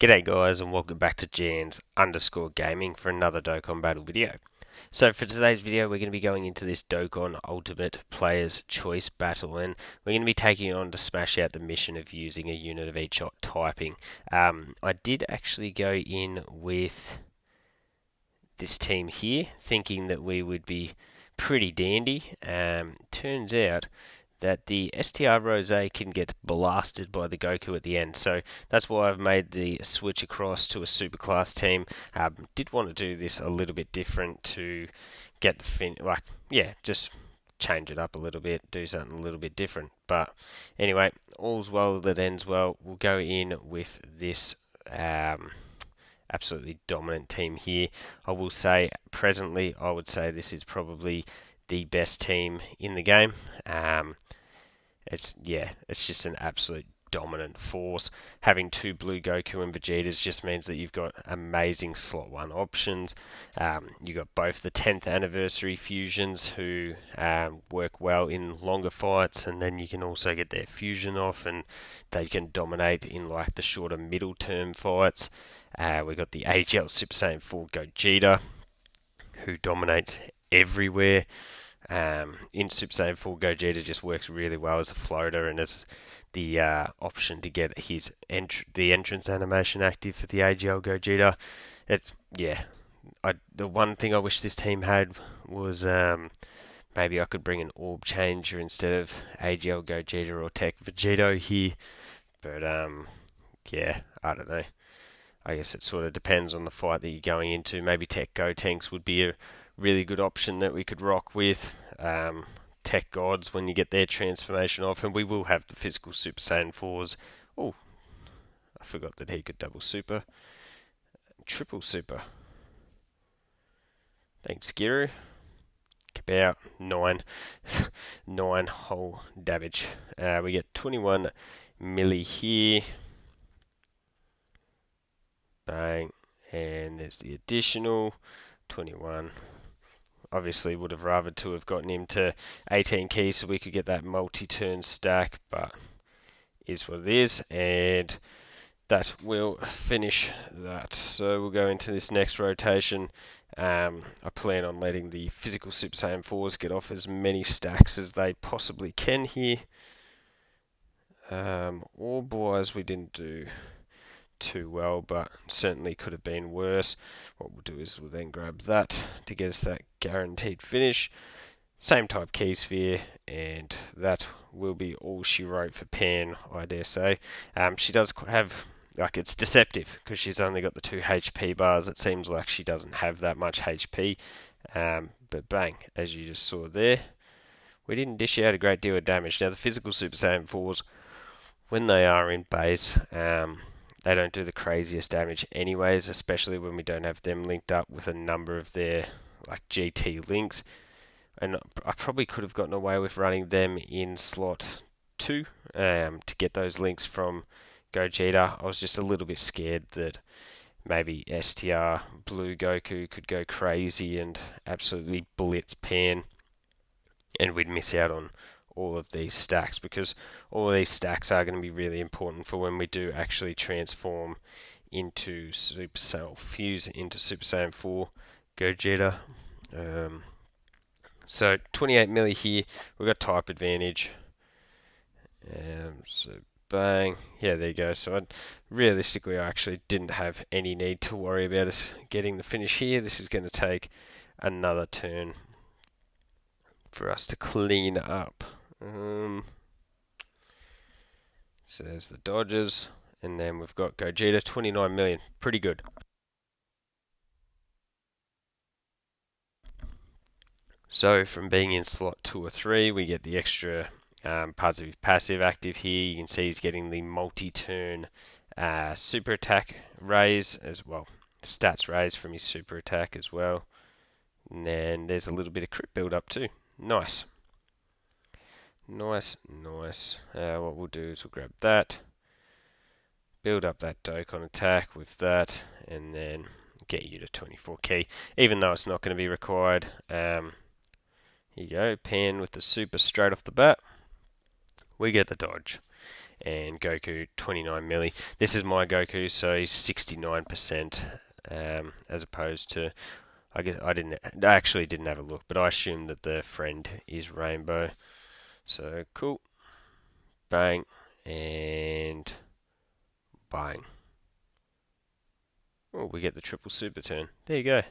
G'day guys and welcome back to Jans_gaming for another Dokkan battle video. So for today's video we're going to be going into this Dokkan Ultimate Player's Choice battle, and we're going to be taking on to smash out the mission of using a unit of each typing. I did actually go in with this team here thinking that we would be pretty dandy. Turns out that the STR Rose can get blasted by the Goku at the end. So that's why I've made the switch across to a superclass team. Did want to do this a little bit different to get the just change it up a little bit, do something a little bit different. But anyway, all's well that ends well. We'll go in with this absolutely dominant team here. I will say, presently, I would say this is probably the best team in the game. It's just an absolute dominant force. Having two blue Goku and Vegetas just means that you've got amazing slot 1 options. You've got both the 10th anniversary fusions who work well in longer fights, and then you can also get their fusion off and they can dominate in like the shorter middle term fights. We've got the AGL Super Saiyan 4 Gogeta who dominates everywhere. In Super Saiyan 4, Gogeta just works really well as a floater and as the option to get his the entrance animation active for the AGL Gogeta. The one thing I wish this team had was maybe I could bring an orb changer instead of AGL Gogeta or Tech Vegito here. But I don't know. I guess it sort of depends on the fight that you're going into. Maybe Tech Gotenks would be a really good option that we could rock with. Tech Gods when you get their transformation off, and we will have the physical Super Saiyan 4s. Oh, I forgot that he could double super. Triple super. Thanks, Giru. About 9 whole damage. We get 21 milli here. Bang. And there's the additional 21. Obviously would have rather to have gotten him to 18 keys so we could get that multi-turn stack, but is what it is, and that will finish that. So we'll go into this next rotation. I plan on letting the physical Super Saiyan 4s get off as many stacks as they possibly can here. Orb-wise we didn't do too well, but certainly could have been worse. What we'll do is we'll then grab that to get us that guaranteed finish. Same type key sphere, and that will be all she wrote for Pan, I dare say. She does have, it's deceptive because she's only got the 2 HP bars. It seems like she doesn't have that much HP, but bang, as you just saw there, we didn't dish out a great deal of damage. Now the physical Super Saiyan 4s, when they are in base, they don't do the craziest damage anyways, especially when we don't have them linked up with a number of their GT links. And I probably could have gotten away with running them in slot 2 to get those links from Gogeta. I was just a little bit scared that maybe STR Blue Goku could go crazy and absolutely blitz Pan, and we'd miss out on all of these stacks, because all of these stacks are going to be really important for when we do actually transform into fuse into Super Saiyan 4 Gogeta. So 28 milli here, we've got type advantage. So bang, yeah, there you go. So realistically I actually didn't have any need to worry about us getting the finish here. This is going to take another turn for us to clean up. So there's the Dodgers, and then we've got Gogeta, 29 million, pretty good. So from being in slot 2 or 3, we get the extra parts of his passive active here. You can see he's getting the multi-turn super attack raise as well, stats raise from his super attack as well. And then there's a little bit of crit build up too. Nice. Nice. What we'll do is we'll grab that, build up that Dokkan attack with that, and then get you to 24 key, even though it's not going to be required. Here you go, Pan with the super straight off the bat. We get the dodge, and Goku 29 milli. This is my Goku, so he's 69%, as opposed to, I guess I actually didn't have a look, but I assume that the friend is Rainbow. So cool, bang, and bang. Oh, we get the triple super turn. There you go.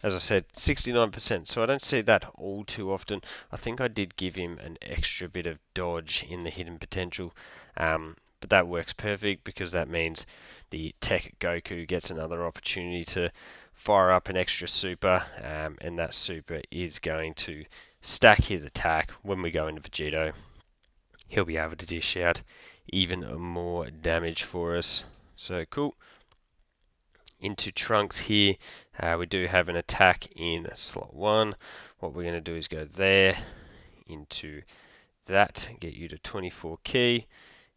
As I said, 69%, so I don't see that all too often. I think I did give him an extra bit of dodge in the hidden potential, but that works perfect because that means the Tech Goku gets another opportunity to fire up an extra super, and that super is going to stack his attack when we go into Vegito. He'll be able to dish out even more damage for us. So cool. Into Trunks here, we do have an attack in slot 1. What we're going to do is go there, into that, get you to 24 key,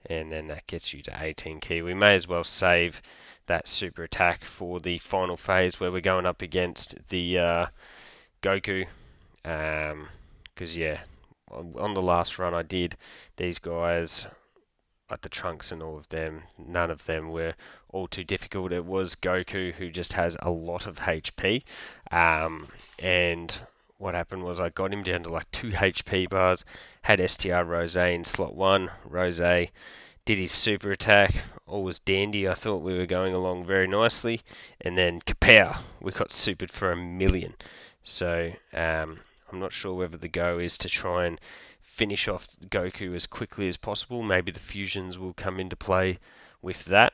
and then that gets you to 18 key. We may as well save that super attack for the final phase where we're going up against the Goku, because yeah, on the last run I did, these guys, like the Trunks and all of them, none of them were all too difficult. It was Goku who just has a lot of HP, and what happened was I got him down to like 2 HP bars, had STR Rose in slot 1, Rose did his super attack, all was dandy, I thought we were going along very nicely, and then kapow, we got supered for 1,000,000. So I'm not sure whether the go is to try and finish off Goku as quickly as possible. Maybe the fusions will come into play with that.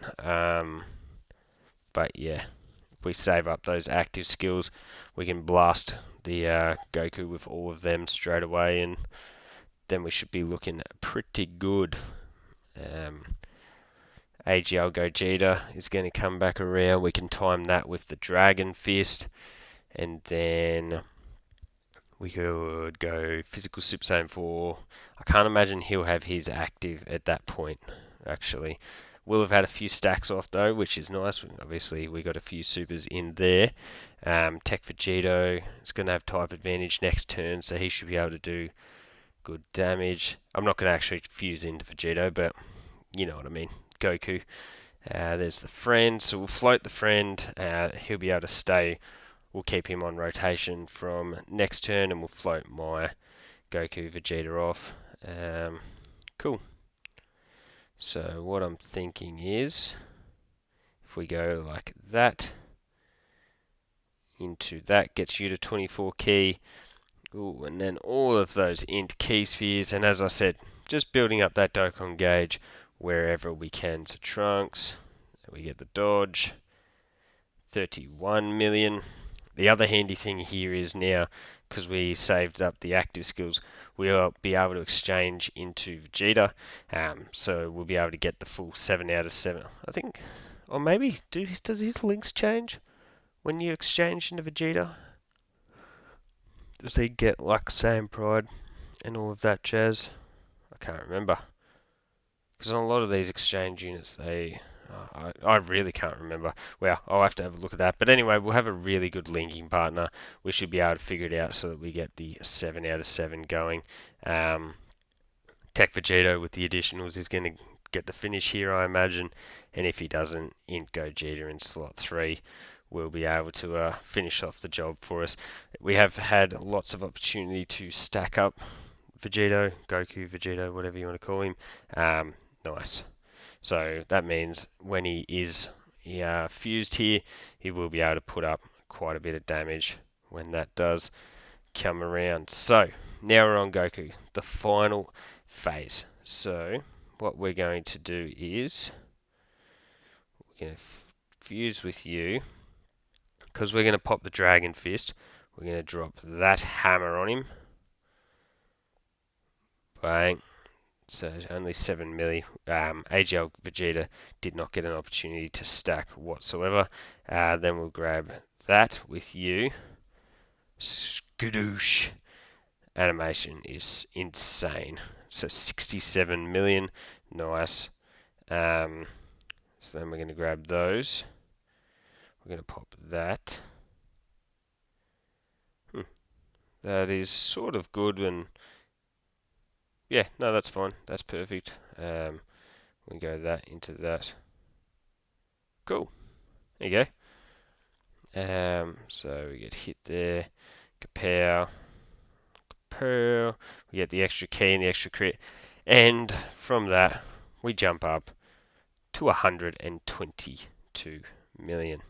But yeah, if we save up those active skills, we can blast the Goku with all of them straight away, and then we should be looking pretty good. AGL Gogeta is going to come back around. We can time that with the Dragon Fist, and then we could go Physical Super Saiyan 4. I can't imagine he'll have his active at that point, actually. We'll have had a few stacks off, though, which is nice. Obviously, we got a few supers in there. Tech Vegito is going to have type advantage next turn, so he should be able to do good damage. I'm not going to actually fuse into Vegito, but you know what I mean. Goku. There's the friend, so we'll float the friend. He'll be able to stay. We'll keep him on rotation from next turn, and we'll float my Goku Vegeta off. Cool. So what I'm thinking is, if we go like that, into that, gets you to 24 key. Ooh, and then all of those int key spheres, and as I said, just building up that Dokkan gauge wherever we can. So Trunks, we get the dodge, 31 million. The other handy thing here is now, because we saved up the active skills, we'll be able to exchange into Vegeta, so we'll be able to get the full 7 out of 7. I think, or maybe, does his links change when you exchange into Vegeta? Does he get like Saiyan Pride and all of that jazz? I can't remember. Because on a lot of these exchange units, I really can't remember. Well, I'll have to have a look at that. But anyway, we'll have a really good linking partner. We should be able to figure it out so that we get the 7 out of 7 going. Tech Vegito with the additionals is going to get the finish here, I imagine. And if he doesn't, Int Gogeta in slot 3 will be able to finish off the job for us. We have had lots of opportunity to stack up Vegito, Goku, Vegito, whatever you want to call him. Nice. So that means when he is fused here, he will be able to put up quite a bit of damage when that does come around. So now we're on Goku, the final phase. So what we're going to do is we're going to fuse with you, because we're going to pop the Dragon Fist. We're going to drop that hammer on him. Bang. So only 7 milli. AGL Vegeta did not get an opportunity to stack whatsoever. Then we'll grab that with you. Skadoosh. Animation is insane. So 67 million. Nice. So then we're going to grab those. We're going to pop that. That is sort of good, and yeah, no, that's fine. That's perfect. We go that into that. Cool. There you go. So we get hit there. Kapow. Pearl. We get the extra key and the extra crit. And from that, we jump up to 122 million.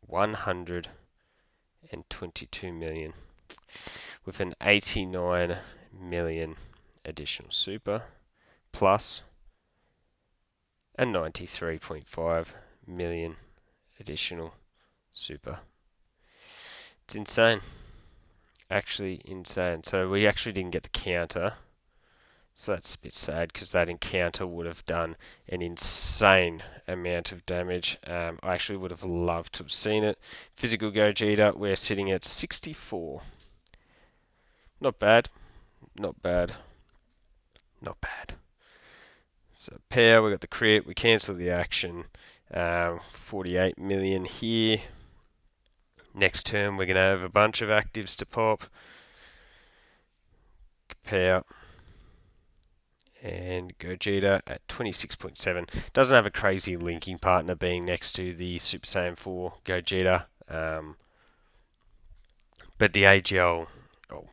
122 million. With an 89 million additional super. Plus a 93.5 million additional super. It's insane. Actually insane. So we actually didn't get the counter. So that's a bit sad because that encounter would have done an insane amount of damage. I actually would have loved to have seen it. Physical Gogeta, we're sitting at 64. Not bad. Not bad. Not bad. So power, we got the crit, we cancel the action. 48 million here. Next turn we're going to have a bunch of actives to pop. Power. And Gogeta at 26.7. Doesn't have a crazy linking partner being next to the Super Saiyan 4 Gogeta. But the AGL,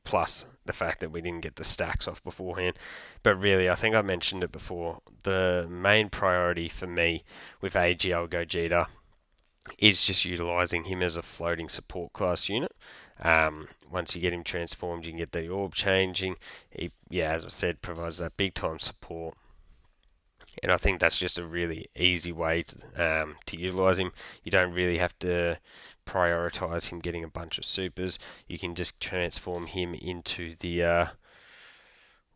plus the fact that we didn't get the stacks off beforehand. But really, I think I mentioned it before, the main priority for me with AGL Gogeta is just utilising him as a floating support class unit. Once you get him transformed, you can get the orb changing. He, as I said, provides that big time support. And I think that's just a really easy way to utilise him. You don't really have to prioritise him getting a bunch of supers. You can just transform him into the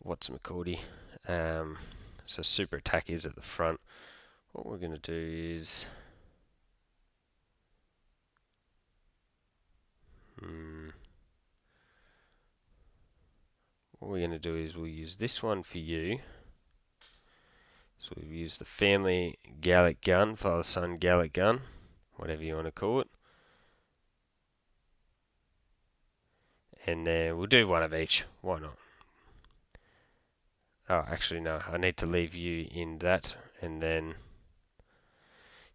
whatchamacallit. So super attack is at the front. What we're going to do is we'll use this one for you. So we've used the family Gallic gun, father-son Gallic gun, whatever you want to call it. And then we'll do one of each. Why not? Oh, actually no. I need to leave you in that. And then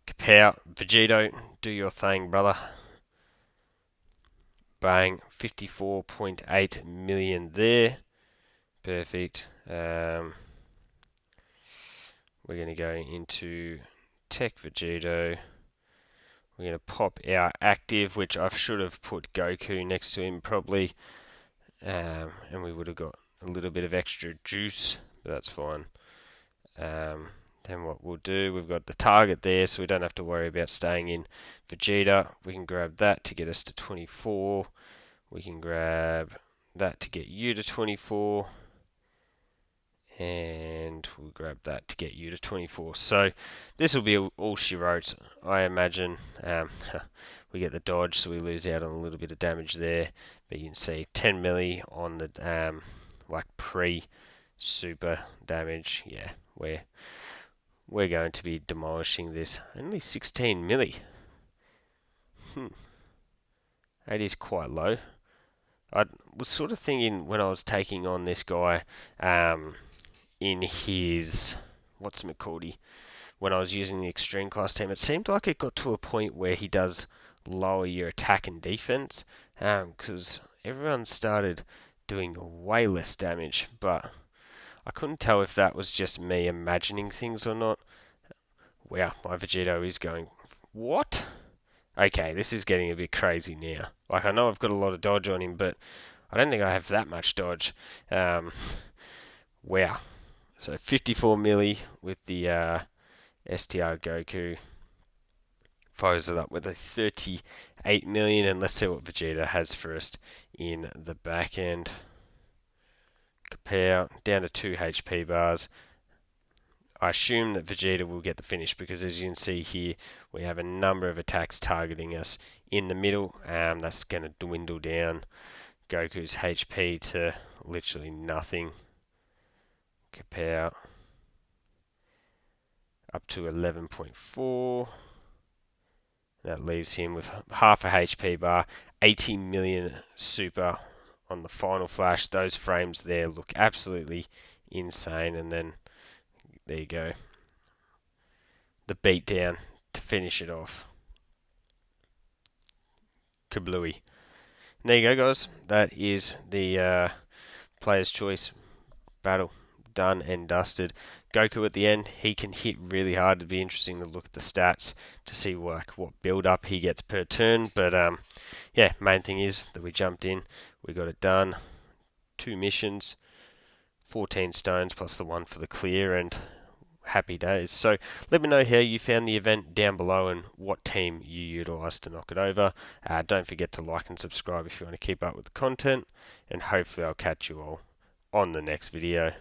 Kapow, Vegito, do your thing, brother. Bang, 54.8 million there. Perfect. We're going to go into Tech Vegito. We're going to pop our active, which I should have put Goku next to him probably. And we would have got a little bit of extra juice, but that's fine. Then what we'll do, we've got the target there, so we don't have to worry about staying in Vegeta. We can grab that to get us to 24. We can grab that to get you to 24. And we'll grab that to get you to 24. So this will be all she wrote, I imagine. We get the dodge, so we lose out on a little bit of damage there. But you can see 10 milli on the pre-super damage. Yeah, we're going to be demolishing this. Only 16 milli. That is quite low. I was sort of thinking when I was taking on this guy, in his when I was using the extreme class team, it seemed like it got to a point where he does lower your attack and defense, because everyone started doing way less damage, but I couldn't tell if that was just me imagining things or not. Wow, my Vegito is going, what? Okay, this is getting a bit crazy now. Like, I know I've got a lot of dodge on him, but I don't think I have that much dodge. Wow. So 54 milli with the STR Goku. Follows it up with a 38 million, and let's see what Vegeta has for us in the back end. Kapow, down to 2 HP bars. I assume that Vegeta will get the finish because, as you can see here, we have a number of attacks targeting us in the middle. That's going to dwindle down Goku's HP to literally nothing. Kapow up to 11.4. That leaves him with half a HP bar, 80 million super on the final flash. Those frames there look absolutely insane. And then There you go. The beatdown to finish it off. Kablooey. There you go, guys. That is the Player's Choice battle done and dusted. Goku at the end, he can hit really hard. It'd be interesting to look at the stats to see what build up he gets per turn. But yeah, main thing is that we jumped in, we got it done. 2 missions, 14 stones plus the 1 for the clear, and happy days. So let me know how you found the event down below and what team you utilised to knock it over. Don't forget to like and subscribe if you want to keep up with the content, and hopefully I'll catch you all on the next video.